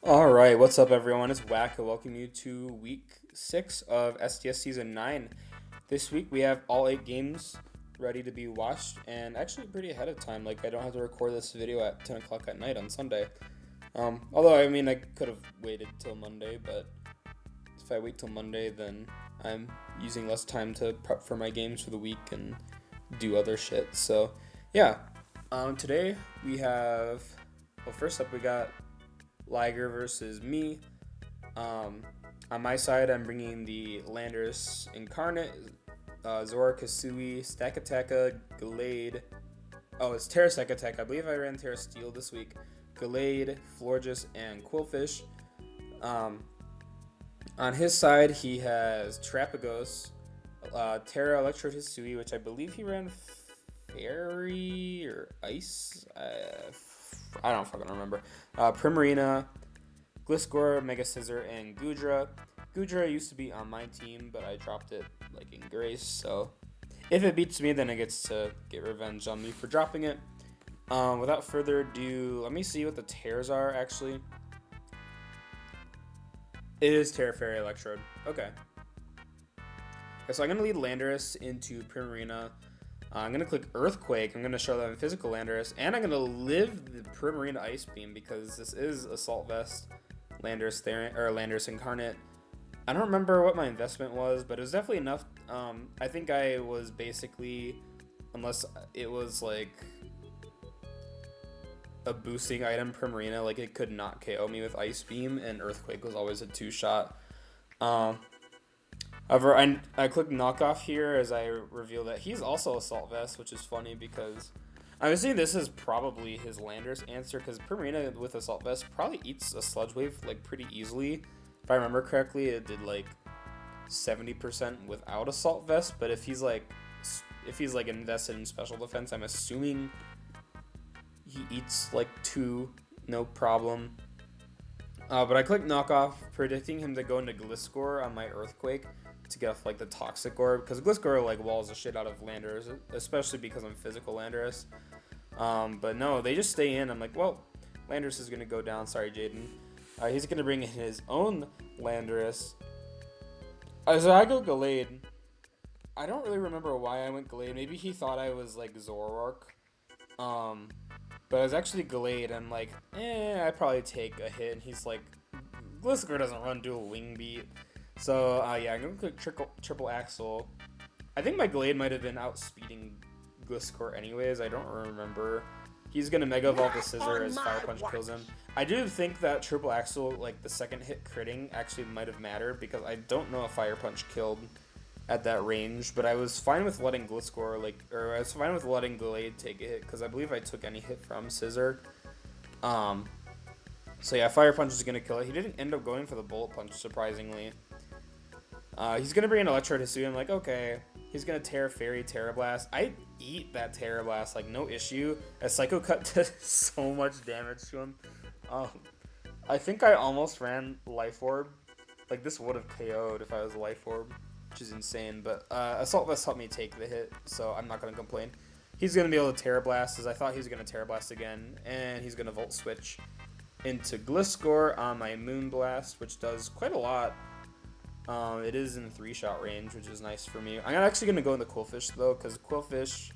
All right, what's up, everyone? It's Whack. I welcome you to week 6 of SDS Season 9. This week we have all 8 games ready to be watched, and actually pretty ahead of time. Like, I don't have to record this video at 10 o'clock at night on Sunday. Although, I mean, I could have waited till Monday, but if I wait till Monday, then I'm using less time to prep for my games for the week and do other shit. So, yeah. Today we have, well, first up we got Liger versus me. Um, on my side, I'm bringing the Landers Incarnate, Zora Kasui, Stakataka, Gallade. Oh, it's Terra Stakataka. I believe I ran Terra Steel this week. Gallade, Florges, and Quillfish. Um, on his side, he has Trapagos, Terra Electro Hisui, which I believe he ran Fairy or Ice. I don't fucking remember. Primarina, Gliscor, Mega Scissor, and Gudra. Gudra used to be on my team, but I dropped it like in Grace. So if it beats me, then it gets to get revenge on me for dropping it. Without further ado, let me see what the tears are actually. It is Terra Fairy Electrode. Okay. So I'm gonna lead Landorus into Primarina. I'm going to click Earthquake. I'm going to show them Physical Landorus. And I'm going to live the Primarina Ice Beam because this is Assault Vest Landorus, or Landorus Incarnate. I don't remember what my investment was, but it was definitely enough. I think I was basically, unless it was like a boosting item Primarina, like it could not KO me with Ice Beam, and Earthquake was always a 2-shot. However, I clicked knockoff here as I reveal that he's also Assault Vest, which is funny because I'm assuming this is probably his Landorus answer because Primarina with Assault Vest probably eats a Sludge Wave like pretty easily. If I remember correctly, it did like 70% without Assault Vest, but if he's like invested in Special Defense, I'm assuming he eats like 2 no problem. But I clicked knockoff, predicting him to go into Gliscor on my Earthquake to get off like the Toxic Orb, because Gliscor like walls the shit out of Landorus, especially because I'm Physical Landorus. But no, they just stay in. I'm like, well, Landorus is gonna go down. Sorry, Jaden. He's gonna bring in his own Landorus. So I go Gallade. I don't really remember why I went Gallade. Maybe he thought I was like Zoroark. But it was actually Gallade. I'm like, I'd probably take a hit. And he's like, Gliscor doesn't run dual Wing Beat. So, yeah, I'm going to click triple Axle. I think my Glade might have been outspeeding Gliscor anyways. I don't remember. He's going to Mega Evolve the Scissor as Fire Punch kills him. I do think that triple Axle, like the second hit critting, actually might have mattered because I don't know if Fire Punch killed at that range. But I was fine with letting Gliscor, I was fine with letting Glade take a hit because I believe I took any hit from Scissor. So yeah, Fire Punch is going to kill it. He didn't end up going for the Bullet Punch, surprisingly. He's going to bring an Electrode Hisui. I'm like, okay. He's going to Terra Fairy, Terra Blast. I eat that Terra Blast, like, no issue. A Psycho Cut did so much damage to him. I think I almost ran Life Orb. Like, this would have KO'd if I was Life Orb, which is insane. But Assault Vest helped me take the hit, so I'm not going to complain. He's going to be able to Terra Blast, as I thought he was going to Terra Blast again. And he's going to Volt Switch into Gliscor on my Moon Blast, which does quite a lot. It is in 3-shot range, which is nice for me. I'm actually going to go into Quillfish, though, because Quillfish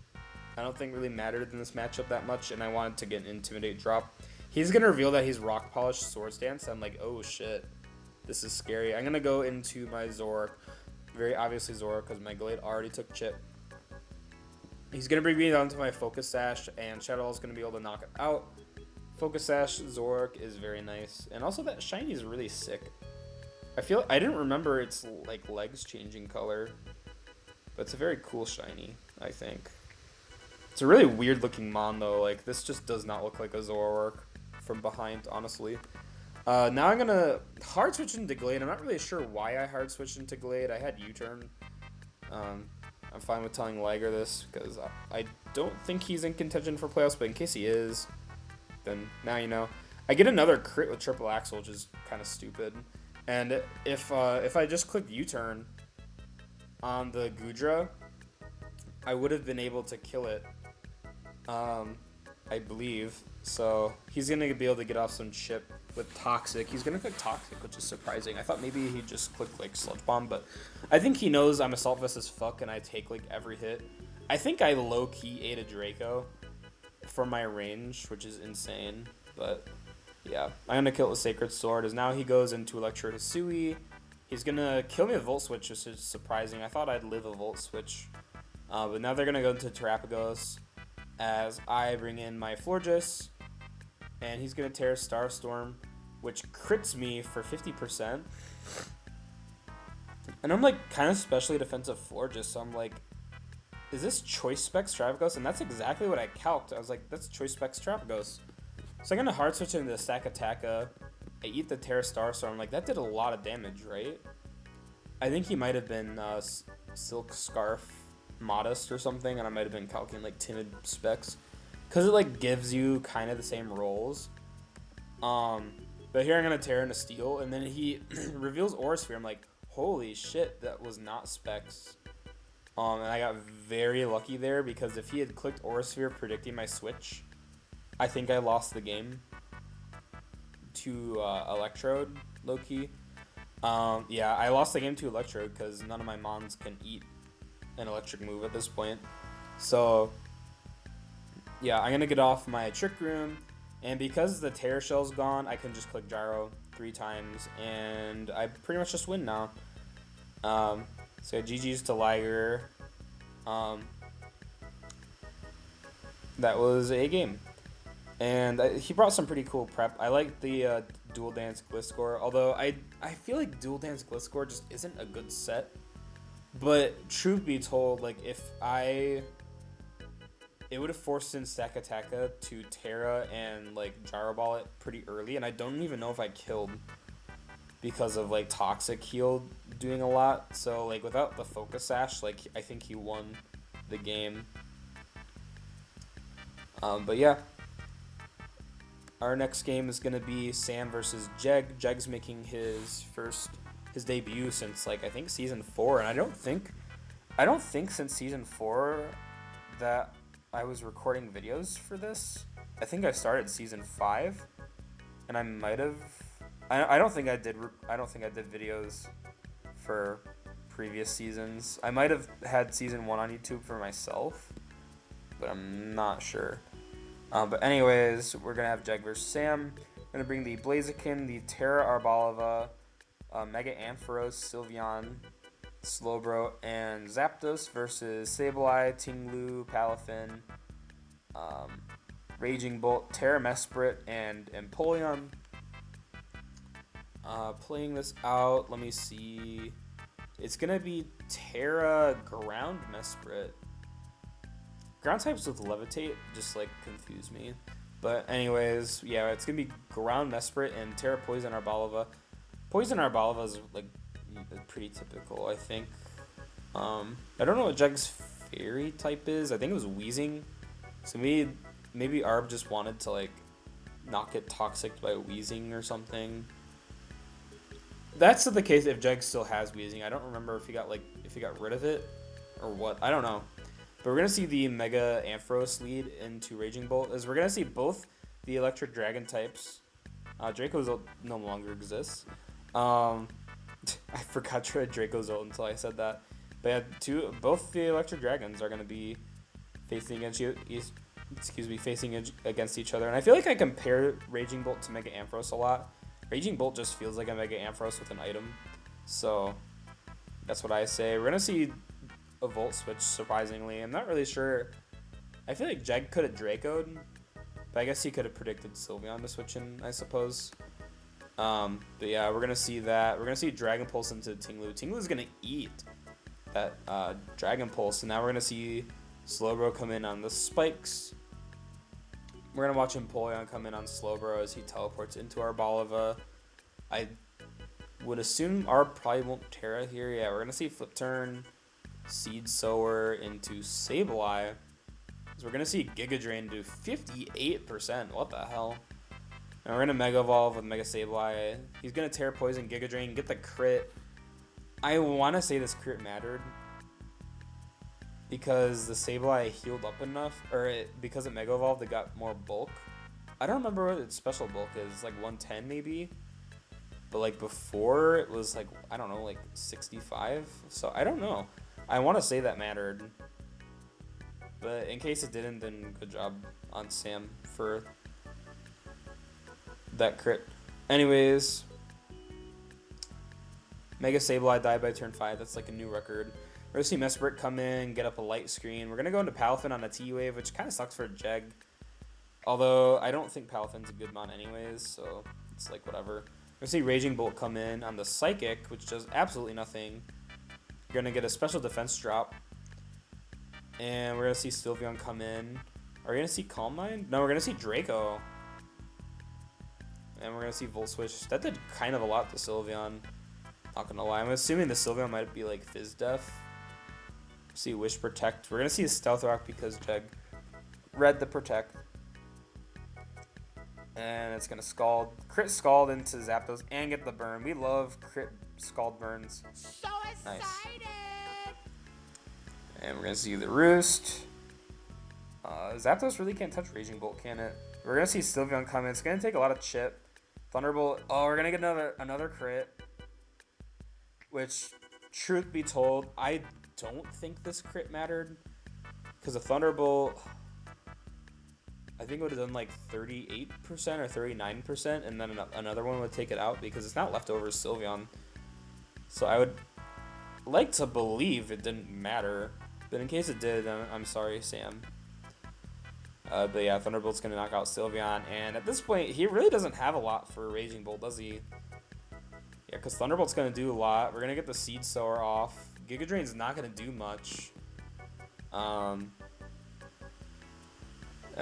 I don't think really mattered in this matchup that much, and I wanted to get an Intimidate drop. He's going to reveal that he's Rock Polish Swords Dance. I'm like, oh shit, this is scary. I'm going to go into my Zoroark. Very obviously Zoroark, because my Glade already took Chip. He's going to bring me down to my Focus Sash, and Shadow is going to be able to knock it out. Focus Sash Zoroark is very nice, and also that Shiny is really sick. I didn't remember its like legs changing color, but it's a very cool shiny, I think. It's a really weird looking Mon though, like this just does not look like a Zoroark from behind, honestly. Now I'm gonna hard switch into Glade. I'm not really sure why I hard switched into Glade. I had U-turn. I'm fine with telling Liger this because I don't think he's in contention for playoffs, but in case he is, then now you know. I get another crit with triple Axle, which is kind of stupid. And if I just clicked U-turn on the Gudra, I would have been able to kill it. I believe. So he's going to be able to get off some chip with Toxic. He's going to click Toxic, which is surprising. I thought maybe he'd just click like Sludge Bomb, but I think he knows I'm Assault Vest as fuck and I take like every hit. I think I low-key ate a Draco for my range, which is insane, but yeah. I'm going to kill the Sacred Sword as now he goes into Electro Hisui. He's going to kill me with Volt Switch, which is surprising. I thought I'd live a Volt Switch, but now they're going to go into Terapagos as I bring in my Florges, and he's going to tear Starstorm, which crits me for 50%. And I'm like kind of specially defensive Florges, so I'm like, is this Choice Specs Terapagos? And that's exactly what I calced. I was like, that's Choice Specs Terapagos. So I'm going to hard switch into Stack Attacka. I eat the Terra Starstorm. Like, that did a lot of damage, right? I think he might have been Silk Scarf Modest or something, and I might have been calculating like Timid Specs. Because it like gives you kind of the same rolls. But here I'm going to tear into Steel, and then he reveals Aura Sphere. I'm like, holy shit, that was not Specs. And I got very lucky there because if he had clicked Aura Sphere predicting my switch, I think I lost the game to Electrode, low-key. Yeah, I lost the game to Electrode because none of my mons can eat an electric move at this point. So, yeah, I'm going to get off my Trick Room, and because the Terror Shell's gone, I can just click Gyro 3 times, and I pretty much just win now. So GG's to Liger. That was a game. And he brought some pretty cool prep. I like the Dual Dance Gliscor, although I feel like Dual Dance Gliscor just isn't a good set. But truth be told, like it would have forced in Stack Attacka to Terra and like Gyro Ball it pretty early, and I don't even know if I killed because of like Toxic Heal doing a lot. So like without the Focus Sash, like I think he won the game. But yeah. Our next game is gonna be Sam versus Jeg. Jeg's making his debut since like I think season 4, and I don't think since season 4 that I was recording videos for this. I think I started season 5, and I might have. I don't think I did videos for previous seasons. I might have had season 1 on YouTube for myself, but I'm not sure. But anyways, we're going to have Jeg vs. Sam. I'm going to bring the Blaziken, the Terra Arbalava, Mega Ampharos, Sylveon, Slowbro, and Zapdos versus Sableye, Tinglu, Palafin, Raging Bolt, Terra Mesprit, and Empoleon. Playing this out, let me see. It's going to be Terra Ground Mesprit. Ground types with Levitate just like confuse me. But anyways, yeah, it's going to be Ground Mesprit and Terra Poison Arbalava. Poison Arbalava is like pretty typical, I think. I don't know what Jeg's Fairy type is. I think it was Wheezing. So maybe Arb just wanted to like not get toxic by Wheezing or something. That's the case if Jeg still has Wheezing. I don't remember if he got rid of it or what. I don't know. But we're going to see the Mega Ampharos lead into Raging Bolt, as we're going to see both the Electric Dragon types. Draco's ult no longer exists. I forgot to read Draco's ult until I said that. But yeah, both the Electric Dragons are going to be facing against each other. And I feel like I compare Raging Bolt to Mega Ampharos a lot. Raging Bolt just feels like a Mega Ampharos with an item. So that's what I say. We're going to see a Volt Switch, surprisingly. I'm not really sure. I feel like Jeg could have Draco'd, but I guess he could have predicted Sylveon to switch in, I suppose. But yeah, we're going to see that. We're going to see Dragon Pulse into Tinglu. Tinglu's going to eat that Dragon Pulse, and now we're going to see Slowbro come in on the spikes. We're going to watch Empoleon come in on Slowbro as he teleports into Arbalava. I would assume Arb probably won't Terra here. Yeah, we're going to see Flip Turn, Seed Sower into Sableye. So we're going to see Giga Drain do 58%. What the hell? And we're going to Mega Evolve with Mega Sableye. He's going to Terra Poison, Giga Drain, get the crit. I want to say this crit mattered. because the Sableye healed up enough, because it Mega Evolved, it got more bulk. I don't remember what its special bulk is, like 110 maybe? But like before, it was like, I don't know, like 65? So I don't know. I want to say that mattered. But in case it didn't, then good job on Sam for that crit. Anyways, Mega Sableye died by turn 5. That's like a new record. We're going to see Mesprit come in, get up a light screen. We're going to go into Palafin on a T-Wave, which kind of sucks for Jeg. Although, I don't think Palafin's a good mon anyways, so it's like whatever. We're going to see Raging Bolt come in on the Psychic, which does absolutely nothing. You're going to get a special defense drop. And we're going to see Sylveon come in. Are we going to see Calm Mind? No, we're going to see Draco. And we're going to see Volt Switch. That did kind of a lot to Sylveon. Not going to lie. I'm assuming the Sylveon might be like Fizz Def. See Wish Protect. We're going to see a Stealth Rock because Jeg read the Protect. And it's going to Scald. Crit Scald into Zapdos and get the burn. We love crit Scald burns. So excited! Nice. And we're going to see the Roost. Zapdos really can't touch Raging Bolt, can it? We're going to see Sylveon come in. It's going to take a lot of chip. Thunderbolt. Oh, we're going to get another crit. Which, truth be told, I don't think this crit mattered. Because a Thunderbolt, I think it would have done like 38% or 39%. And then another one would take it out because it's not leftovers Sylveon. So I would like to believe it didn't matter. But in case it did, I'm sorry, Sam. But yeah, Thunderbolt's going to knock out Sylveon. And at this point, he really doesn't have a lot for Raging Bolt, does he? Yeah, because Thunderbolt's going to do a lot. We're going to get the Seed Sower off. Giga Drain's not going to do much. I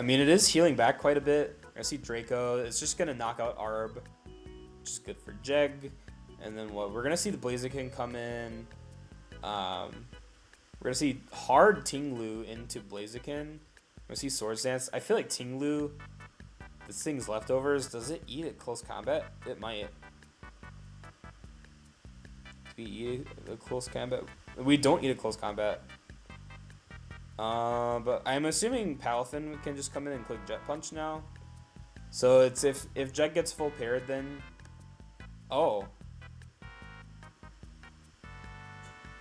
mean, it is healing back quite a bit. We're going to see Draco. It's just going to knock out Arb, which is good for Jeg. And then what? We're going to see the Blaziken come in. We're going to see hard Tinglu into Blaziken. We're going to see Swords Dance. I feel like Tinglu, this thing's leftovers. Does it eat at close combat? It might. Do we eat a close combat? We don't eat a close combat. But I'm assuming Palafin can just come in and click Jet Punch now. So it's if Jeg gets full paired, then... Oh.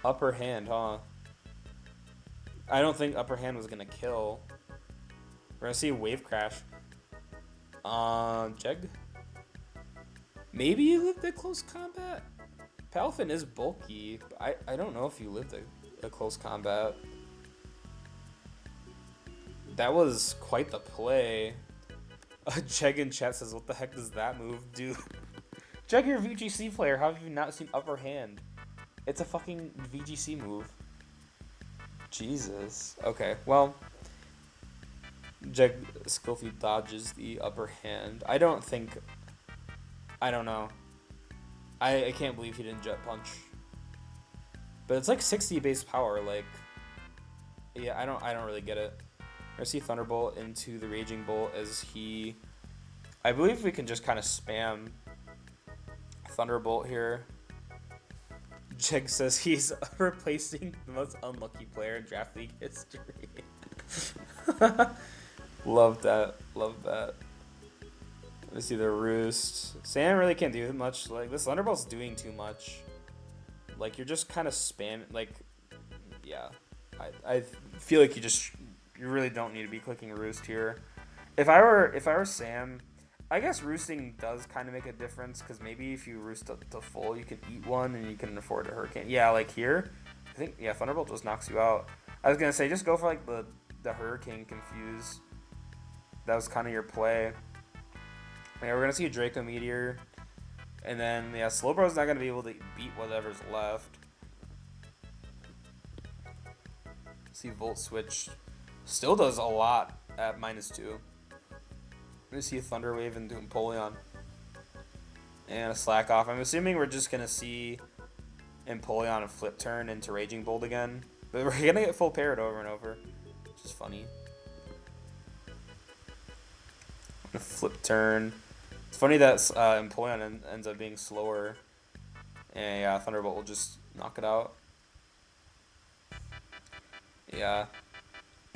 Upper hand, huh? I don't think upper hand was gonna kill. We're gonna see a Wave Crash. Jeg? Maybe you lived at close combat? Palafin is bulky, but I don't know if you lived a close combat. That was quite the play. Jeg in chat says, what the heck does that move do? Jeg, you're a VGC player. How have you not seen upper hand? It's a fucking VGC move. Jesus. Okay, well. Jeg skillfully dodges the upper hand. I don't know. I can't believe he didn't Jet Punch. But it's like 60 base power, like... Yeah, I don't really get it. I see Thunderbolt into the Raging Bolt as he... I believe we can just kind of spam Thunderbolt here. Jeg says he's replacing the most unlucky player in Draft League history. Love that. Love that. Let's see the Roost. Sam really can't do much. Like, this Thunderbolt's doing too much. Like, you're just kind of spamming. Like, yeah. I feel like you really don't need to be clicking Roost here. If I were Sam, I guess roosting does kind of make a difference, because maybe if you roost to full, you can eat one and you can afford a Hurricane. Yeah, like here, I think, yeah, Thunderbolt just knocks you out. I was going to say, just go for like the Hurricane Confuse. That was kind of your play. Yeah, we're going to see a Draco Meteor. And then, yeah, Slowbro's not going to be able to beat whatever's left. See Volt Switch. Still does a lot at -2. We're going to see a Thunder Wave into Empoleon. And a Slack Off. I'm assuming we're just going to see Empoleon and Flip Turn into Raging Bolt again. But we're going to get full paired over and over. Which is funny. A Flip Turn. It's funny that Empoleon ends up being slower. And yeah, Thunderbolt will just knock it out. Yeah.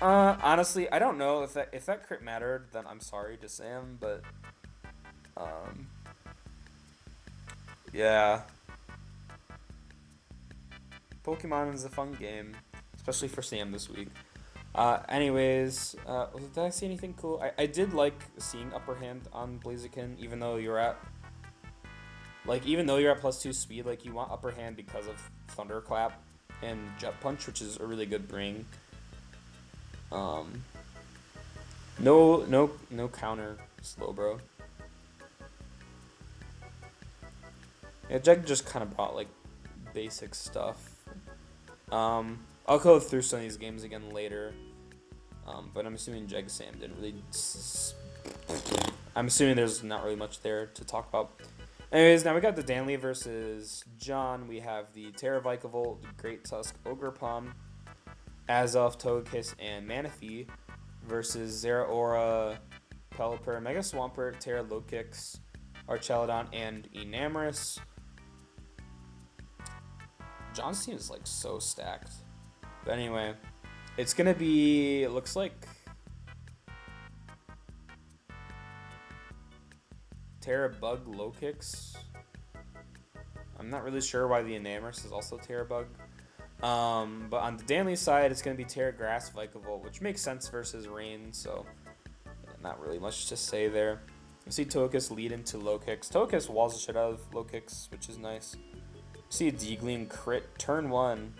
Honestly, I don't know if that crit mattered. Then I'm sorry to Sam, but um, yeah, Pokemon is a fun game, especially for Sam this week. Anyways, did I see anything cool? I did like seeing Upper Hand on Blaziken, even though you're at +2 speed, like you want Upper Hand because of Thunderclap and Jet Punch, which is a really good bring. Um, no counter Slowbro. Yeah, Jag just kind of brought like basic stuff. I'll go through some of these games again later. But I'm assuming Jag Sam didn't really. I'm assuming there's not really much there to talk about. Anyways, now we got the Danley versus John. We have the Terra Vikavolt, the Great Tusk, Ogerpon, Azelf, Togekiss, and Manaphy versus Zeraora, Pelipper, Mega Swampert, Terra Lokix, Archelodon, and Enamorus. John's team is like so stacked. But anyway, it's gonna be. It looks like Terra Bug Lokix. I'm not really sure why the Enamorus is also Terra Bug. But on the Danley side, it's gonna be Terra Grass Vikavolt, which makes sense versus Rain. So not really much to say there. You see Togekiss lead into Lokix. Togekiss walls the shit out of Lokix, which is nice. See a Deagleam crit turn 1.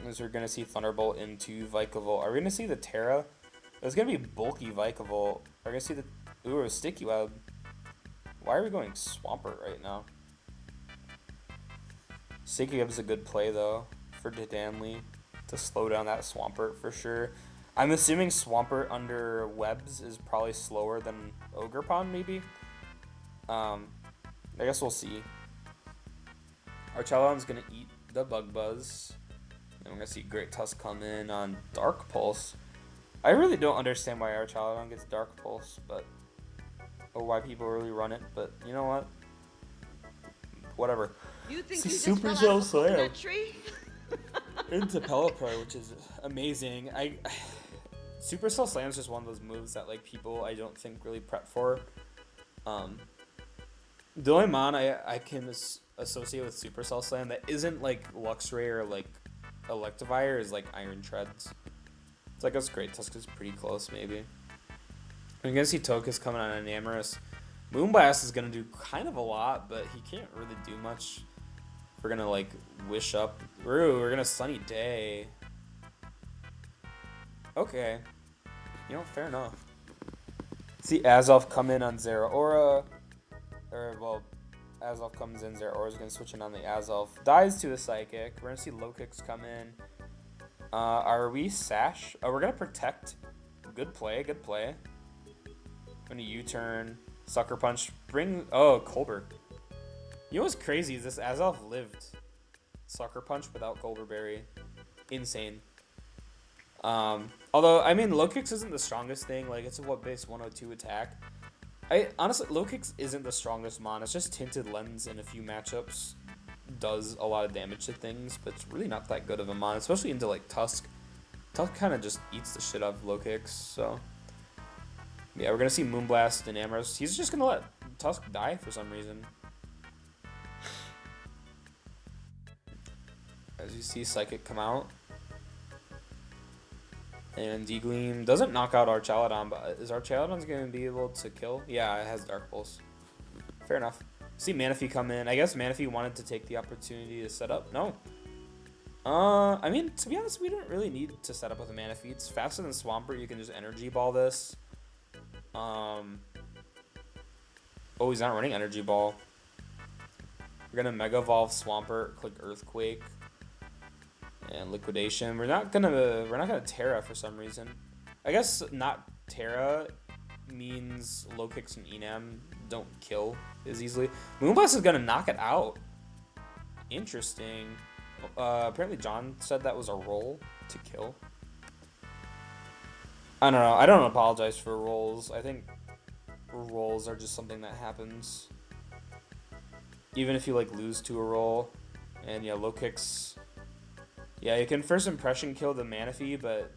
As we're gonna see Thunderbolt into Vikavolt. Are we gonna see the Terra? It's gonna be bulky Vikavolt. Are we gonna see the Sticky Web? Why are we going Swampert right now? Sticky Web's a good play though for Danley to slow down that Swampert for sure. I'm assuming Swampert under webs is probably slower than Ogerpon maybe. I guess we'll see. Archelon's gonna eat the Bug Buzz. And we're gonna see Great Tusk come in on Dark Pulse. I really don't understand why Archelon gets Dark Pulse, or why people really run it, but you know what? Whatever. You think see you Supercell just fell out of a Slam coconut tree? into Pelipper, which is amazing. Supercell Slam is just one of those moves that like people I don't think really prep for. The only mon I can associate with Supercell Slam that isn't like Luxray or like Electivire is like Iron Treads. So I guess Great Tusk is pretty close maybe. I'm gonna see Togekiss coming on Enamorus. Moonblast is gonna do kind of a lot, but he can't really do much. We're gonna like wish up. We're gonna Sunny Day. Okay. You know, fair enough. See Azelf come in on Zeraora. Azelf comes in, Zeraora's gonna switch in on the Azelf. Dies to a Psychic. We're gonna see Lokix come in. Are we Sash? Oh, we're gonna Protect. Good play, good play. Gonna U-turn. Sucker Punch. Colbert. You know what's crazy is this Azelf lived Sucker Punch without Colbert Berry. Insane. Although, I mean, Lokix isn't the strongest thing. Like, it's a base 102 attack. Honestly, Lokix isn't the strongest mon. It's just Tinted Lens in a few matchups does a lot of damage to things, but it's really not that good of a mon, especially into, like, Tusk. Tusk kind of just eats the shit out of Lokix, so... Yeah, we're gonna see Moonblast and Amorous. He's just gonna let Tusk die for some reason. As you see Psychic come out. And Deagleam doesn't knock out Archelodon, but is Archelodon going to be able to kill? Yeah, it has Dark Pulse. Fair enough. See Manaphy come in. I guess Manaphy wanted to take the opportunity to set up. No. I mean, to be honest, we don't really need to set up with a Manaphy. It's faster than Swampert. You can just Energy Ball this. Oh, he's not running Energy Ball. We're going to Mega Evolve Swampert, click Earthquake. And Liquidation. We're not gonna Terra for some reason. I guess not Terra means Lokix and Enam don't kill as easily. Moonblast is gonna knock it out. Interesting. Apparently John said that was a roll to kill. I don't know. I don't apologize for rolls. I think rolls are just something that happens. Even if you like lose to a roll. And yeah, Lokix. Yeah, you can first impression kill the Manaphy, but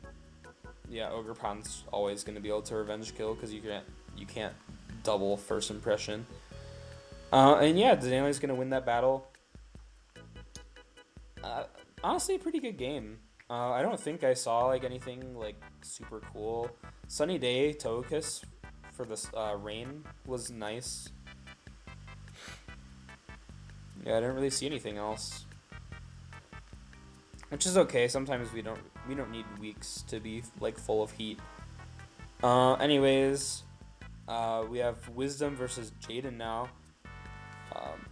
yeah, Ogerpon's always gonna be able to revenge kill because you can't double first impression. And yeah, Denali's gonna win that battle. Uh, Honestly, a pretty good game. I don't think I saw like anything like super cool. Sunny Day Togekiss for this rain was nice. Yeah, I didn't really see anything else, which is okay. Sometimes we don't need weeks to be like full of heat. Anyways, we have Wisdom versus Jaden now. Um,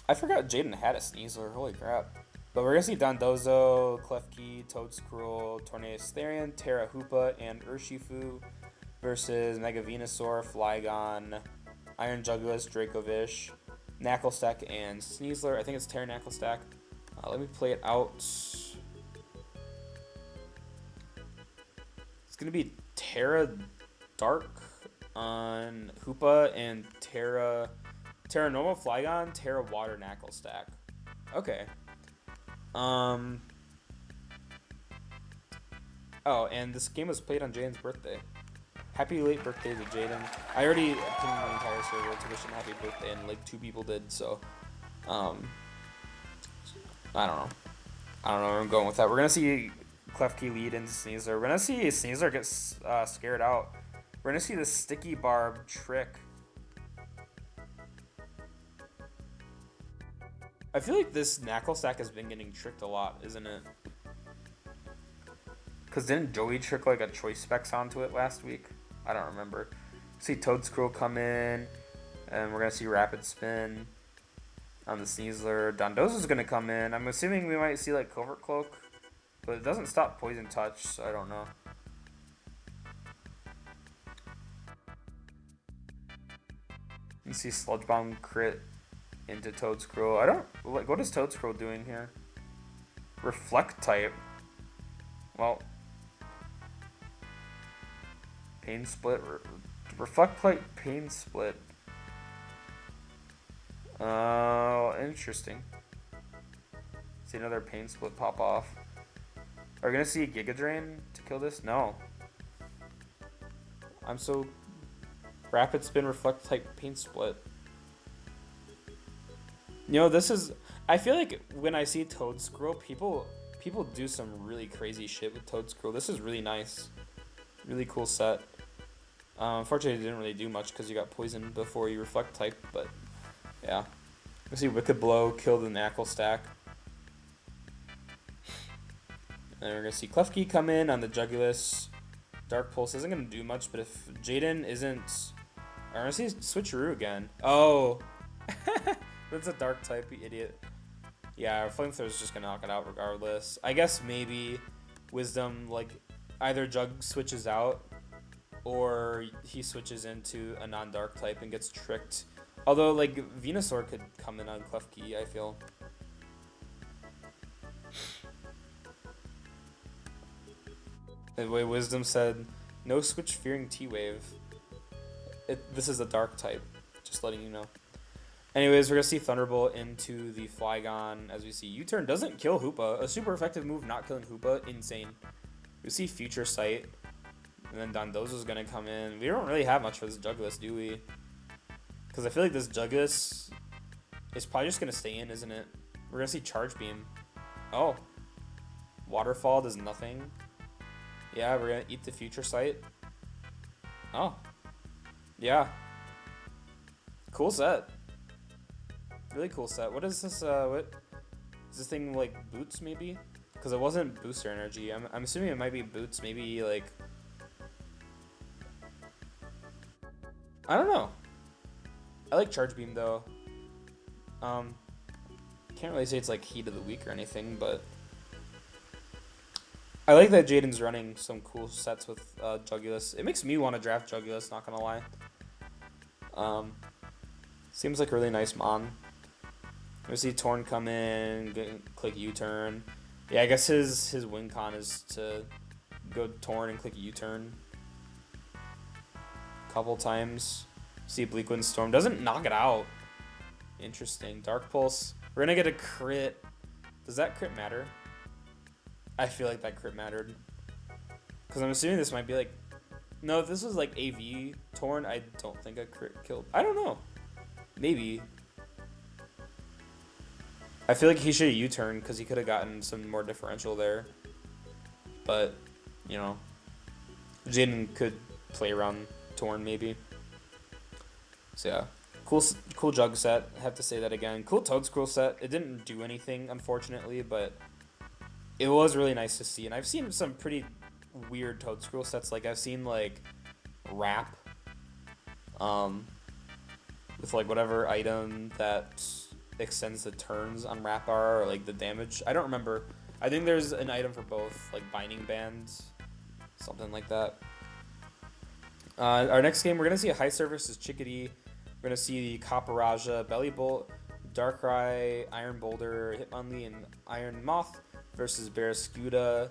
I forgot Jaden had a Sneasler. Holy crap! But we're gonna see Dondozo, Klefki, Toedscruel, Tornadus Therian, Terra Hoopa, and Urshifu versus Mega Venusaur, Flygon, Iron Jugulis, Dracovish, Knacklestack, and Sneasler. I think it's Terra Knacklestack. Let me play it out. It's gonna be Terra Dark on Hoopa and Terra Normal Flygon, Terra Water Knacklestack. Okay. Oh, and this game was played on Jaden's birthday. Happy late birthday to Jaden. I already pinged my entire server to wish him happy birthday, and like 2 people did, so I don't know. Where I'm going with that. We're gonna see Klefki lead into Sneasler. We're gonna see Sneasler get scared out. We're gonna see the Sticky Barb trick. I feel like this Knacklestack has been getting tricked a lot, isn't it? Because didn't Joey trick like a Choice Specs onto it last week? I don't remember. See Toedscruel come in, and we're going to see Rapid Spin on the Sneasler. Dondozo's going to come in. I'm assuming we might see like Covert Cloak, but it doesn't stop Poison Touch, so I don't know. You see Sludge Bomb crit into Toedscruel. I don't like, what is Toedscruel doing here? Reflect type. Well, Pain Split. Reflect type Pain Split. Oh, interesting. See another Pain Split pop off. Are we gonna see Giga Drain to kill this? No. I'm so Rapid Spin, Reflect type Pain Split. You know, this is, I feel like when I see Toedscruel, people do some really crazy shit with Toedscruel. This is really nice. Really cool set. Unfortunately, it didn't really do much because you got poisoned before you Reflect type, but yeah. We see Wicked Blow kill the Knacklestack. And we're going to see Klefki come in on the Jugulis. Dark Pulse isn't going to do much, but if Jaden isn't... I'm going to see Switcheroo again. Oh! That's a dark type, you idiot. Yeah, Flamethrow's just gonna knock it out regardless. I guess maybe Wisdom, like, either Jug switches out or he switches into a non-dark type and gets tricked. Although, like, Venusaur could come in on Klefki, I feel. The way Wisdom said, no switch fearing T-Wave. This is a dark type, just letting you know. Anyways, we're going to see Thunderbolt into the Flygon as we see U-Turn doesn't kill Hoopa. A super effective move not killing Hoopa. Insane. We see Future Sight. And then Dondozo's going to come in. We don't really have much for this Jugulis, do we? Because I feel like this Jugulis is probably just going to stay in, isn't it? We're going to see Charge Beam. Oh. Waterfall does nothing. Yeah, we're going to eat the Future Sight. Oh. Yeah. Cool set. Really cool set. What is this? What is this thing like? Boots maybe? Because it wasn't booster energy. I'm assuming it might be boots. Maybe like I don't know. I like Charge Beam though. Can't really say it's like Heat of the Week or anything, but I like that Jaden's running some cool sets with Jugulis. It makes me want to draft Jugulis. Not gonna lie. Seems like a really nice mon. We see Torn come in, click U-turn. Yeah, I guess his win con is to go Torn and click U-turn a couple times. See Bleak Wind Storm doesn't knock it out. Interesting. Dark Pulse. We're gonna get a crit. Does that crit matter? I feel like that crit mattered. Because I'm assuming this might be like... No, if this was like AV torn, I don't think a crit killed. I don't know. Maybe. I feel like he should have U-turned because he could have gotten some more differential there. But, you know, Jaden could play around torn maybe. So yeah, cool jug set. I have to say that again. Cool Toad Scroll set. It didn't do anything, unfortunately, but it was really nice to see. And I've seen some pretty weird Toad Scroll sets. Like I've seen like Wrap, with like whatever item that extends the turns on Wrap R or like the damage. I don't remember. I think there's an item for both, like Binding Bands, something like that. Our next game, we're gonna see a High Service versus Chickadee. We're gonna see the Kaparaja, Belly Bolt, Darkrai, Iron Boulder, Hitmonlee, and Iron Moth versus Barraskewda,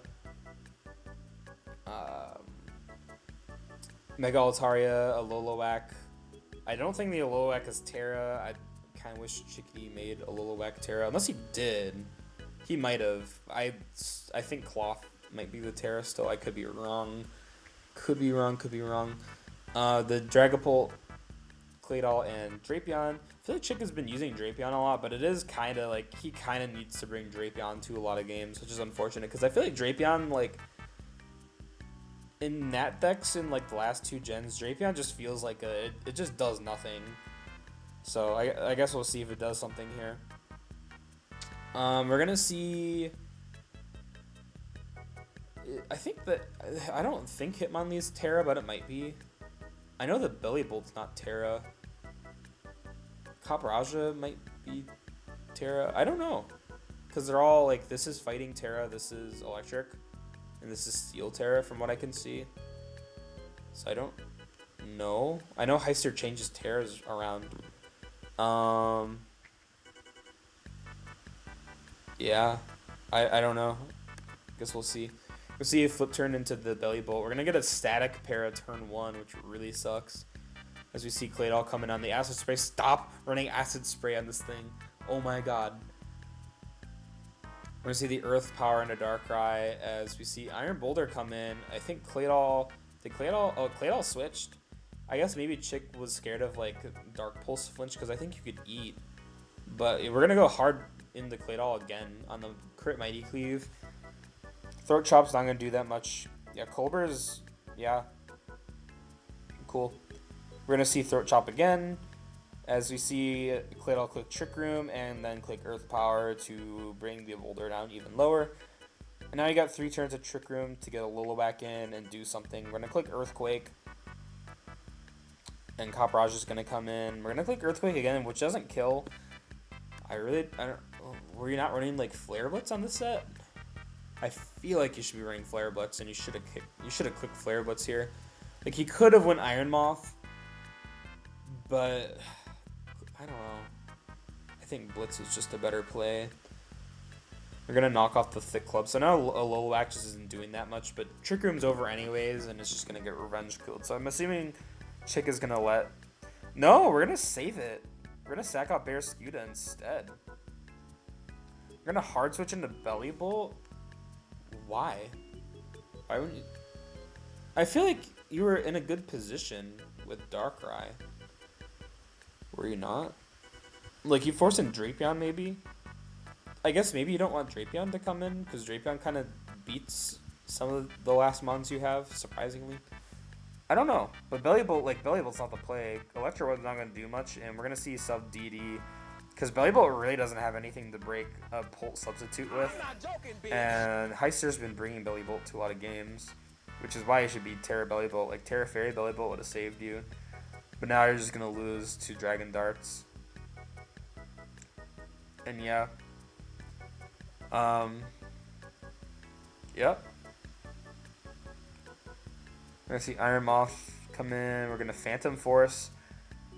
Mega Altaria, Alolan. I don't think the Alolan is Terra. I kind of wish Chickadee made Alolan Terra, unless he did. He might have. I think Cloth might be the Terra still. I could be wrong. Could be wrong. The Dragapult, Claydol, and Drapion. I feel like Chick has been using Drapion a lot, but it is kind of like he kind of needs to bring Drapion to a lot of games, which is unfortunate because I feel like Drapion, like in Nat decks in like the last 2 gens, Drapion just feels like it just does nothing. So I guess we'll see if it does something here. We're gonna see. I don't think Hitmonlee is Terra, but it might be. I know the Belly Bolt's not Terra. Kaparaja might be Terra. I don't know. Because they're all like, this is Fighting Terra, this is Electric, and this is Steel Terra from what I can see. So I don't know. I know Heister changes Terras around. Yeah. I don't know. Guess we'll see. We'll see if Flip turn into the Belly Bolt. We're going to get a static para turn 1, which really sucks. As we see Claydol coming on the Acid Spray. Stop running Acid Spray on this thing. Oh my god. We're going to see the Earth Power into Darkrai as we see Iron Boulder come in. I think Claydol... Claydol switched. I guess maybe Chick was scared of like Dark Pulse flinch because I think you could eat. But we're going to go hard into Claydol again on the crit Mighty Cleave. Throat Chop's not going to do that much. Yeah, Colber's... Yeah. Cool. We're going to see Throat Chop again. As we see Claydol click Trick Room and then click Earth Power to bring the Boulder down even lower. And now you got 3 turns of Trick Room to get a Lolo back in and do something. We're going to click Earthquake. And Kaparaja is going to come in. We're going to click Earthquake again, which doesn't kill. I don't... Were you not running like Flare Blitz on this set? I feel like you should be running Flare Blitz, and you should have clicked Flare Blitz here. Like he could have went Iron Moth, but I don't know. I think Blitz was just a better play. We're gonna knock off the Thick Club, so now Alolan just isn't doing that much. But Trick Room's over anyways, and it's just gonna get Revenge killed. So I'm assuming Chick is gonna let. No, we're gonna save it. We're gonna sack out Barraskewda instead. We're gonna hard switch into Belly Bolt. Why? Why wouldn't you? I feel like you were in a good position with Darkrai. Were you not? Like, you forced in Drapion, maybe? I guess maybe you don't want Drapion to come in, because Drapion kind of beats some of the last mons you have, surprisingly. I don't know. But Belly Bolt's not the play. Electrode's not going to do much, and we're going to see sub DD. Because Belly Bolt really doesn't have anything to break a Bolt substitute with. And Heister's been bringing Belly Bolt to a lot of games. Which is why you should be Terra Belly Bolt. Like, Terra Fairy Belly Bolt would have saved you. But now you're just going to lose to Dragon Darts. And yeah. Yep. We're going to see Iron Moth come in. We're going to Phantom Force.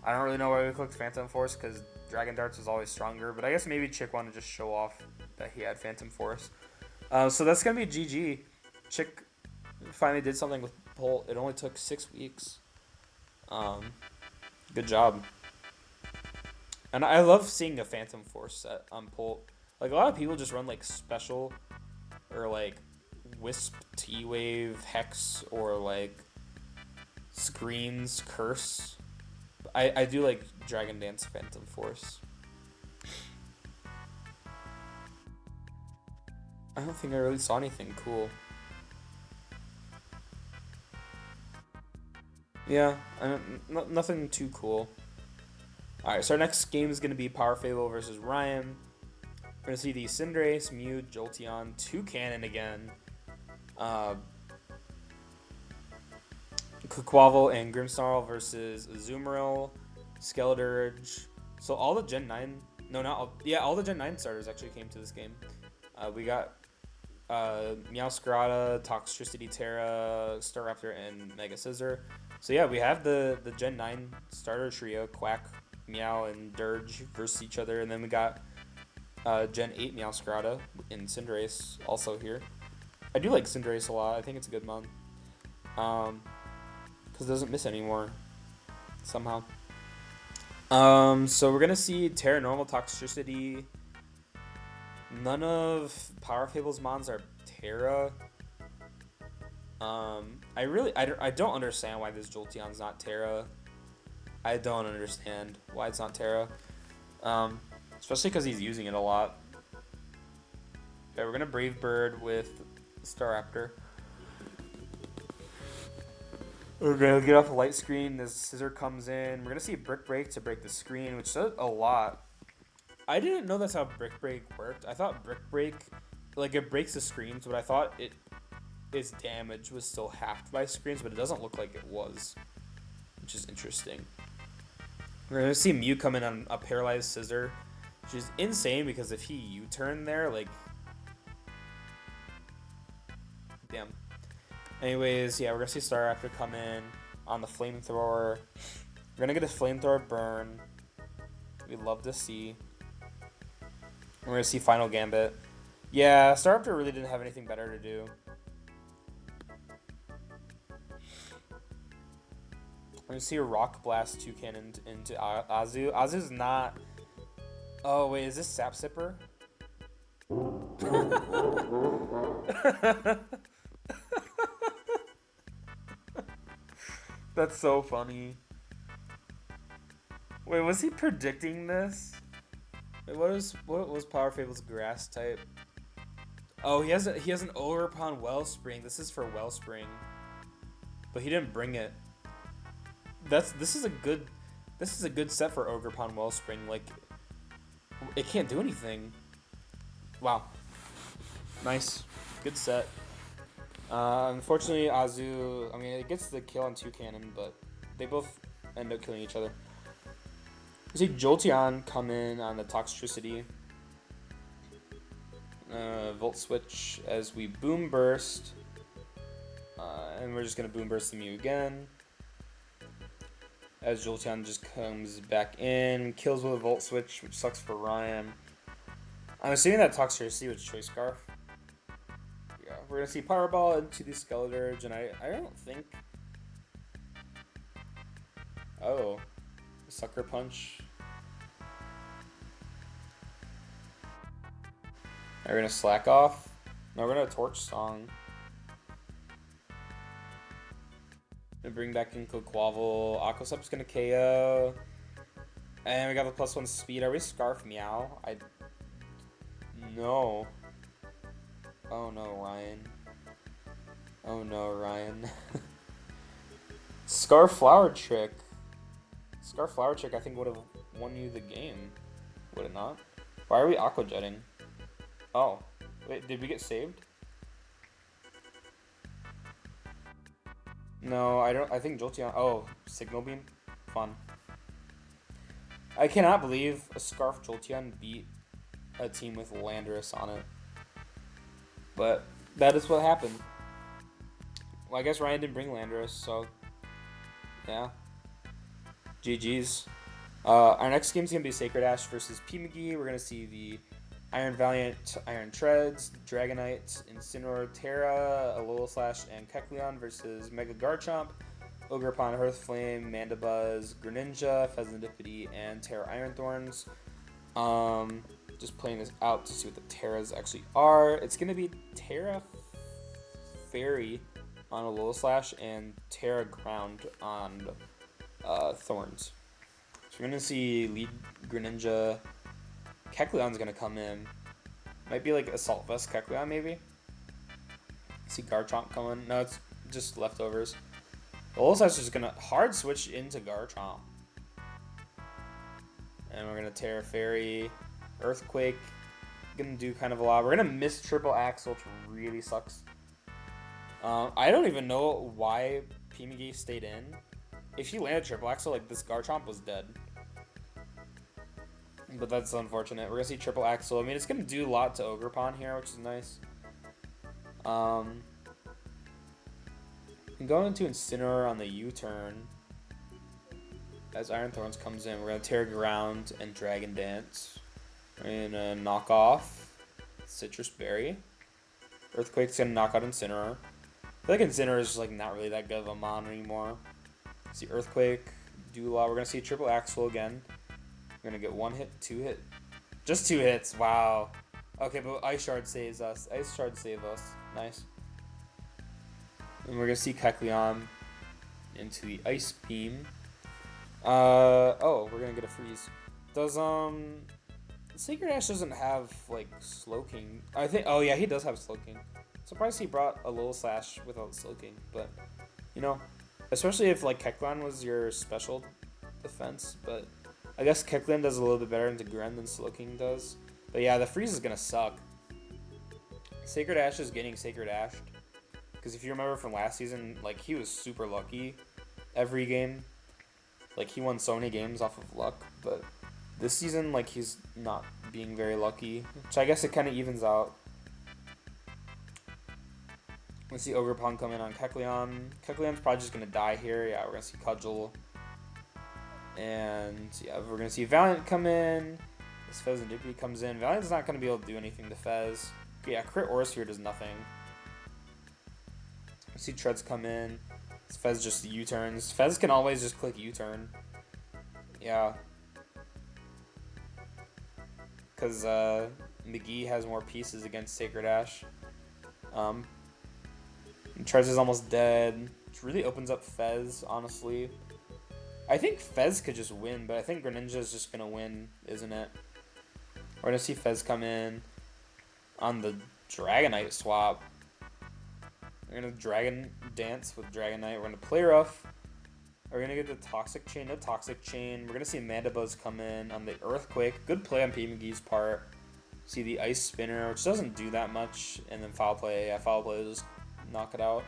I don't really know why we clicked Phantom Force because Dragon Darts was always stronger. But I guess maybe Chick wanted to just show off that he had Phantom Force. So that's going to be GG. Chick finally did something with Bolt. It only took 6 weeks. Good job. And I love seeing a Phantom Force set on Bolt. Like, a lot of people just run, like, special or, like, Wisp, T-Wave, Hex, or like Screens, Curse. I do like Dragon Dance, Phantom Force. I don't think I really saw anything cool. Yeah, nothing too cool. Alright, so our next game is going to be Power Fable versus Ryan. We're going to see the Cinderace, Mew, Jolteon, Toucannon again. Quaquaval and Grimmsnarl versus Azumarill, Skeledirge. So all the Gen 9... No, not all... Yeah, all the Gen 9 starters actually came to this game. We got Meowscarada, Toxtricity Terra, Staraptor, and Mega Scizor. So yeah, we have the Gen 9 starter trio, Quack, Meow, and Dirge versus each other. And then we got Gen 8 Meowscarada and Cinderace also here. I do like Cinderace a lot. I think it's a good mon. Because it doesn't miss anymore somehow. So we're going to see Terra Normal, Toxtricity. None of Power Fable's mons are Terra. I don't understand why this Jolteon's not Terra. I don't understand why it's not Terra. Especially because he's using it a lot. Okay, we're gonna Brave Bird with Staraptor. We're gonna get off a light screen. This Scissor comes in. We're gonna see Brick Break to break the screen, which does a lot. I didn't know that's how Brick Break worked. I thought Brick Break, like, it breaks the screens, but I thought its damage was still halved by screens, but it doesn't look like it was, which is interesting. We're going to see Mew come in on a Paralyzed Scissor, which is insane because if he U-turn there, like, damn. Anyways, yeah, we're going to see Staraptor come in on the Flamethrower. We're going to get a Flamethrower burn. We'd love to see. We're going to see Final Gambit. Yeah, Staraptor really didn't have anything better to do. We're going to see a Rock Blast Toucannon into Azu. Azu's not... Oh, wait, is this Sap Sipper? That's so funny. Wait, was he predicting this? Wait, what was Power Fable's grass type? Oh, he has an Ogerpon Wellspring. This is for Wellspring, but he didn't bring it. This is a good set for Ogerpon Wellspring. Like, it can't do anything. Wow, nice, good set. Unfortunately, Azu. I mean, it gets the kill on Toucannon, but they both end up killing each other. You see Jolteon come in on the Toxtricity. Volt Switch as we Boom Burst. And we're just going to Boom Burst the Mew again. As Jolteon just comes back in. Kills with a Volt Switch, which sucks for Ryan. I'm assuming that Toxtricity was Choice Scarf. Yeah, we're going to see Power Ball into the Skeledirge. And I don't think... Oh. Sucker Punch. We're gonna Slack Off. No, we're gonna Torch Song. Gonna bring back in Quaquaval. Aquasup's gonna KO. And we got the +1 speed. Are we Scarf Meow? No. Oh no, Ryan. Oh no, Ryan. Scarf Flower Trick. Scarf Flower Trick, I think, would have won you the game. Would it not? Why are we Aqua Jetting? Oh. Wait, did we get saved? No, I don't. I think Jolteon. Oh, Signal Beam? Fun. I cannot believe a Scarf Jolteon beat a team with Landorus on it. But that is what happened. Well, I guess Ryan didn't bring Landorus, so yeah. GG's. Our next game is going to be Sacred Ash versus P-McGee. We're going to see the Iron Valiant, Iron Treads, Dragonite, Incineroar, Terra, Alola Slash, and Kecleon versus Mega Garchomp, Ogerpon, Hearthflame, Mandibuzz, Greninja, Pheasantipity, and Terra Iron Thorns. Just playing this out to see what the Terras actually are. It's going to be Terra Fairy on Alola Slash and Terra Ground on Thorns. So we're gonna see lead Greninja. Kecleon's gonna come in. Might be like Assault Vest Kecleon maybe. See Garchomp coming. No, it's just leftovers. Alola Slash is gonna hard switch into Garchomp. And we're gonna Terra Fairy, Earthquake. Gonna do kind of a lot. We're gonna miss Triple Axle, which really sucks. I don't even know why PMG stayed in. If he landed Triple Axle, like this Garchomp was dead. But that's unfortunate. We're gonna see Triple Axle. I mean, it's gonna do a lot to Ogerpon here, which is nice. And going into Incineroar on the U-turn. As Iron Thorns comes in, we're gonna Terra Ground and Dragon Dance. We're gonna knock off Citrus Berry. Earthquake's gonna knock out Incineroar. I feel like Incineroar is like not really that good of a mon anymore. See Earthquake, do a lot. We're gonna see Triple Axle again. We're gonna get 1 hit, 2 hit, just 2 hits. Wow. Okay, but Ice Shard saves us. Ice Shard save us. Nice. And we're gonna see Kecleon into the Ice Beam. Oh, we're gonna get a freeze. Does Sacred Ash doesn't have like Slowking? I think. Oh yeah, he does have Slowking. Surprised he brought Alola Slash without Slowking, but you know, especially if like Kecleon was your special defense. But I guess Kecleon does a little bit better into Gren than Slowking does. But yeah, the freeze is gonna suck. Sacred Ash is getting Sacred Ashed. Because if you remember from last season, like he was super lucky every game. Like he won so many games off of luck, but this season, like he's not being very lucky. So I guess it kind of evens out. Let's see Ogerpon come in on Kecleon. Kecleon's probably just gonna die here. Yeah, we're gonna see Cudgel. And yeah, we're gonna see Valiant come in. This Fez and Dippy comes in. Valiant's not gonna be able to do anything to Fez. Yeah, Crit Aurasphere does nothing. See Treads come in. Fez just U-turns. Fez can always just click U-turn. Yeah. Because McGee has more pieces against Sacred Ash. Treads is almost dead. Which really opens up Fez, honestly. I think Fez could just win, but I think Greninja is just going to win, isn't it? We're going to see Fez come in on the Dragonite swap. We're going to Dragon Dance with Dragonite. We're going to play rough. We're going to get the Toxic Chain. No Toxic Chain. We're going to see Mandibuzz come in on the Earthquake. Good play on P. McGee's part. See the Ice Spinner, which doesn't do that much. And then Foul Play. Yeah, Foul Play will just knock it out.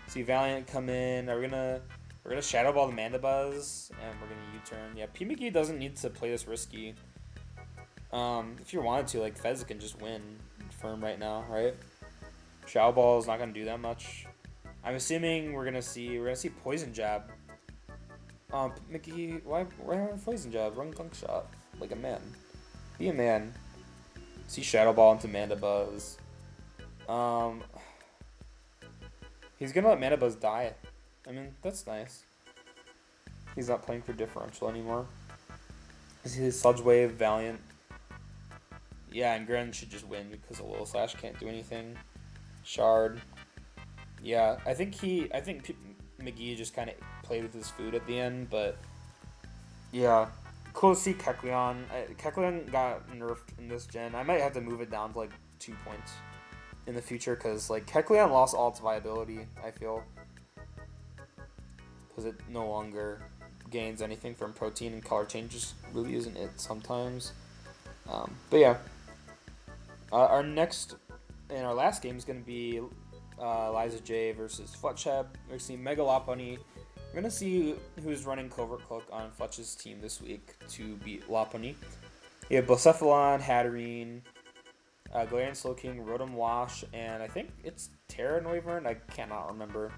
See Valiant come in. We're gonna Shadow Ball the Mandibuzz. And we're going to U-turn. Yeah, P. McGee doesn't need to play this risky. If you wanted to, like, Fez can just win firm right now, right? Shadow Ball is not gonna do that much. I'm assuming we're gonna see Poison Jab. Mickey, why Poison Jab? Run Gunk Shot like a man. Be a man. See Shadow Ball into Mandibuzz. He's gonna let Mandibuzz die. I mean, that's nice. He's not playing for differential anymore. See his Sludge Wave, Valiant. Yeah, and Gren should just win because Alola Slash can't do anything. Shard. Yeah, I think McGee just kind of played with his food at the end, but yeah. Cool to see Kecleon. Kecleon got nerfed in this gen. I might have to move it down to like 2 points in the future because like Kecleon lost all its viability, I feel. Because it no longer gains anything from protein, and color change just really isn't it sometimes. But yeah. Our next and our last game is going to be Liza J versus Fletchhead. We're going to see Mega Lopunny. We're going to see who's running Covert Cloak on Fletch's team this week to beat Lopunny. We have Blacephalon, Hatterene, Galarian Slowking, Rotom Wash, and I think it's Terra Noivern. I cannot remember.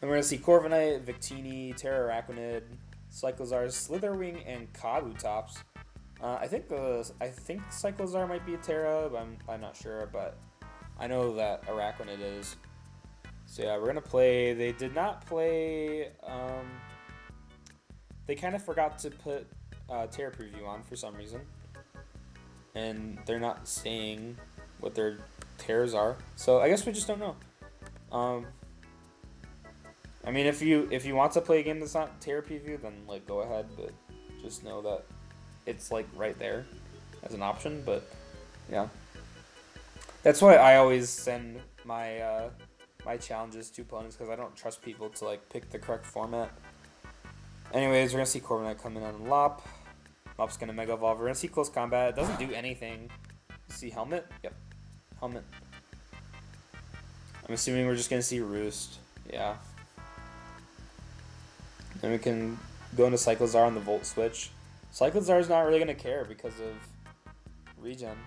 And we're going to see Corviknight, Victini, Terra Araquanid, Cyclozar, Slitherwing, and Kabutops. I think Cyclozar might be a Terra, but I'm not sure. But I know that Araquanid is. So yeah, we're gonna play. They did not play. They kind of forgot to put Terra preview on for some reason, and they're not saying what their Terras are. So I guess we just don't know. Um, I mean, if you want to play a game that's not Terra preview, then like go ahead, but just know that it's like right there as an option. But yeah, that's why I always send my challenges to opponents because I don't trust people to like pick the correct format. Anyways, we're gonna see Corviknight coming on Lop. Lop's gonna Mega Evolve. We're gonna see Close Combat. It doesn't do anything. See Helmet? Yep. Helmet. I'm assuming we're just gonna see Roost. Yeah. Then we can go into Cyclozar on the Volt Switch. Cyclozar's not really gonna care because of regen.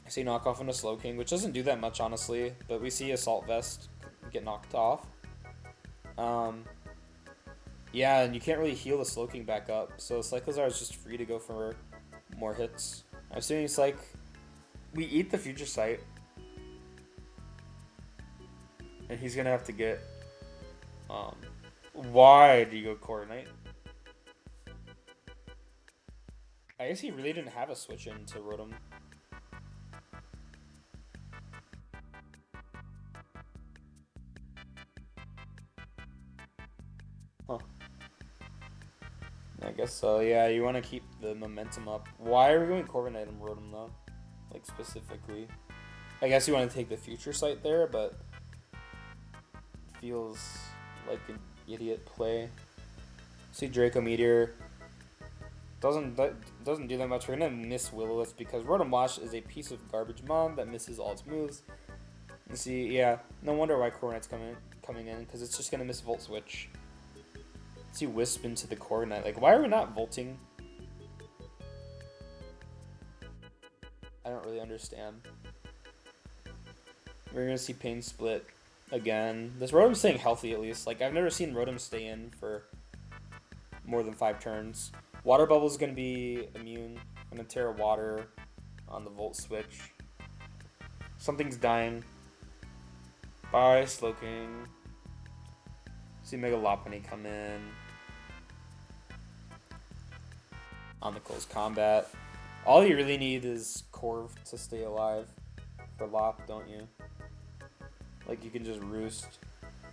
I see knockoff into Slowking, which doesn't do that much honestly, but we see Assault Vest get knocked off. Yeah, and you can't really heal the Slowking back up, so Cyclozar is just free to go for more hits. I'm assuming it's like we eat the Future Sight, and he's gonna have to get. Why do you go Corviknight? I guess he really didn't have a switch into Rotom. Huh. I guess so. Yeah, you want to keep the momentum up. Why are we going Corviknight and Rotom though? Like specifically. I guess you want to take the Future Sight there, but feels like an idiot play. See Draco Meteor. Doesn't do that much. We're gonna miss Will-O-Wisp because Rotom Wash is a piece of garbage mom that misses all its moves. You see, yeah, no wonder why Corviknight's coming in because it's just gonna miss Volt Switch. See Wisp into the Corviknight. Like, why are we not volting? I don't really understand. We're gonna see Pain Split again. This Rotom's staying healthy at least. Like, I've never seen Rotom stay in for more than 5 turns. Water Bubble's gonna be immune. I'm gonna Terra Water on the Volt Switch. Something's dying. Bye, Slowking. See Mega Lopunny come in. On the Close Combat. All you really need is Corv to stay alive for Lop, don't you? Like, you can just Roost.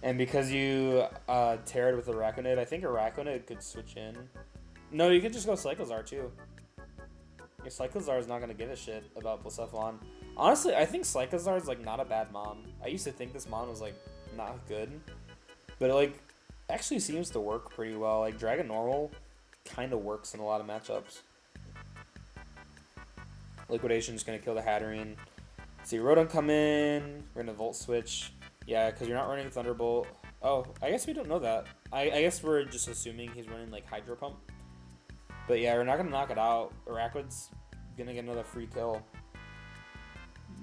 And because you Terra'd with Araquanid, I think Araquanid could switch in. No, you could just go Cyclozar too. Your Cyclozar is not going to give a shit about Blacephalon. Honestly, I think Cyclozar is like not a bad mon. I used to think this mon was like not good. But it like actually seems to work pretty well. Like Dragon Normal kind of works in a lot of matchups. Liquidation's going to kill the Hatterene. See Rotom come in. We're going to Volt Switch. Yeah, because you're not running Thunderbolt. Oh, I guess we don't know that. I guess we're just assuming he's running like Hydro Pump. But yeah, we're not going to knock it out. Araquid's going to get another free kill.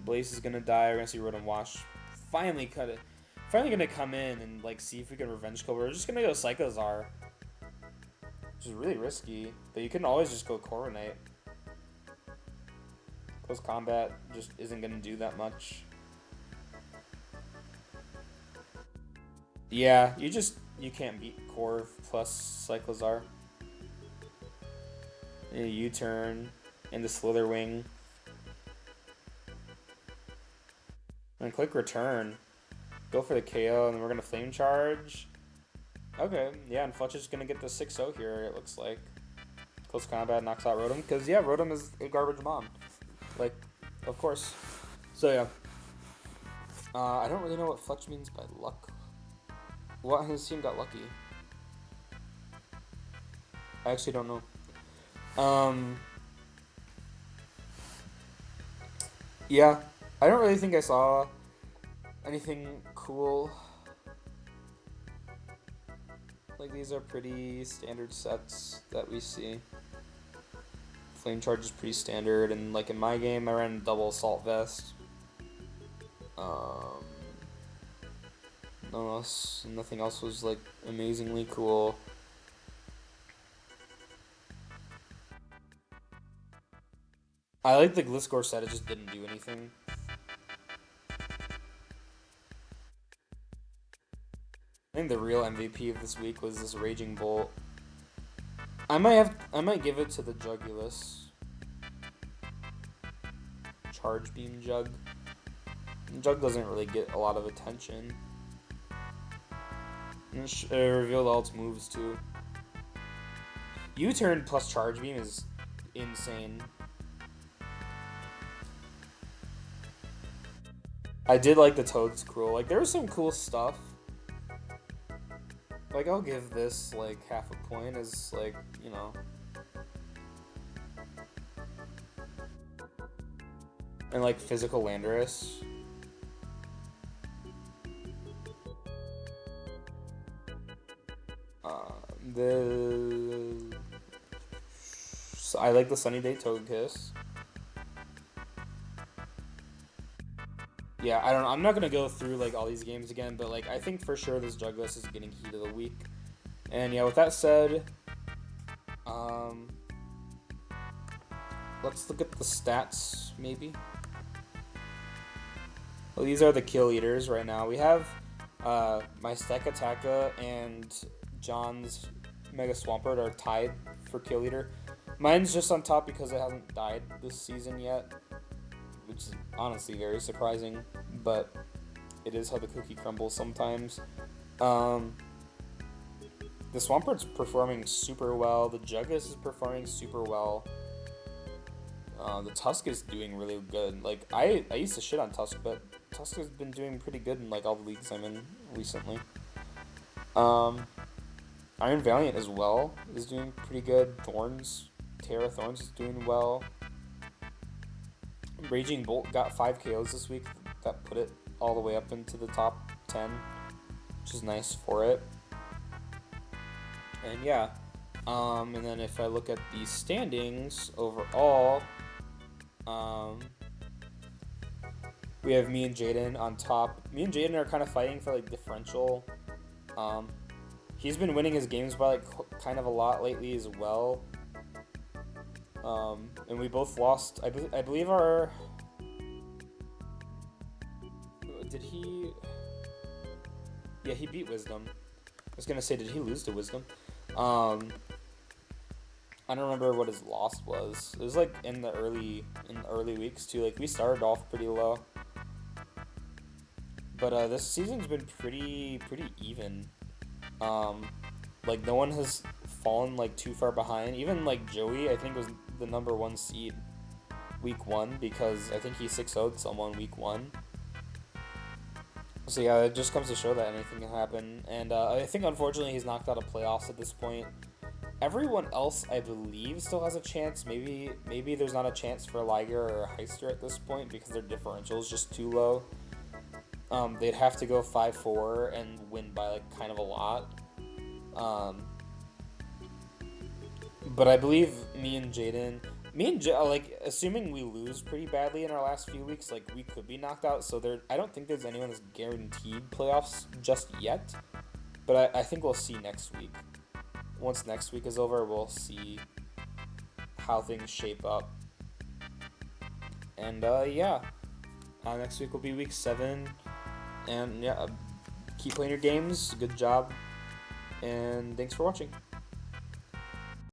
Blaze is going to die. We're going to see Rotom Wash. Finally cut it. Finally going to come in and like see if we can Revenge Kill. We're just going to go Cyclozar. Which is really risky. But you can always just go Corviknight. Close Combat just isn't going to do that much. Yeah, you can't beat Corv plus Cyclozar. A U-turn and the Slitherwing. And click return. Go for the KO, and then we're gonna Flame Charge. Okay, yeah, and Fletch is gonna get the 6-0 here, it looks like. Close Combat knocks out Rotom, because yeah, Rotom is a garbage mom. Like, of course. So yeah. I don't really know what Fletch means by luck. What his team got lucky? I actually don't know. Yeah, I don't really think I saw anything cool. Like, these are pretty standard sets that we see. Flame Charge is pretty standard, and like in my game, I ran double Assault Vest. Nothing else was like amazingly cool. I like the Gliscor set, it just didn't do anything. I think the real MVP of this week was this Raging Bolt. I might give it to the Jugulis. Charge Beam Jug. Jug doesn't really get a lot of attention. And it revealed all its moves too. U-turn plus charge beam is insane. I did like the Toad Scroll. Like, there was some cool stuff. Like, I'll give this, like, half a point as, like, you know. And, like, physical Landorus. I like the Sunny Day Togekiss. Yeah, I don't know. I'm not gonna go through like all these games again, but like I think for sure this Jugulis is getting Heat of the Week. And yeah, with that said, let's look at the stats maybe. Well, these are the kill leaders right now. We have my Stakataka and John's Mega Swampert are tied for kill leader. Mine's just on top because it hasn't died this season yet, which is honestly very surprising, but it is how the cookie crumbles sometimes. The Swampert's performing super well. The Jugulis is performing super well. The Tusk is doing really good. Like, I used to shit on Tusk, but Tusk has been doing pretty good in like all the leagues I'm in recently. Iron Valiant as well is doing pretty good. Terra Thorns is doing well. Raging Bolt got 5 KOs this week. That put it all the way up into the top 10, which is nice for it. And yeah, and then if I look at the standings overall, we have me and Jaden on top. Me and Jaden are kind of fighting for like differential. He's been winning his games by like kind of a lot lately as well. And we both lost. I believe our. Did he? Yeah, he beat Wisdom. I was gonna say, did he lose to Wisdom? I don't remember what his loss was. It was like in the early weeks too. Like we started off pretty low, but this season's been pretty even. Like no one has fallen like too far behind. Even like Joey, I think was the number 1 seed week 1 because I think he 6-0'd someone week 1. So yeah, it just comes to show that anything can happen. And I think unfortunately he's knocked out of playoffs at this point. Everyone else, I believe, still has a chance. Maybe there's not a chance for Liger or Heister at this point because their differential is just too low. They'd have to go 5-4 and win by like kind of a lot. But I believe me and Jaden, like assuming we lose pretty badly in our last few weeks, like we could be knocked out. So I don't think there's anyone that's guaranteed playoffs just yet. But I think we'll see next week. Once next week is over, we'll see how things shape up. And yeah, next week will be week 7. And yeah, keep playing your games. Good job. And thanks for watching.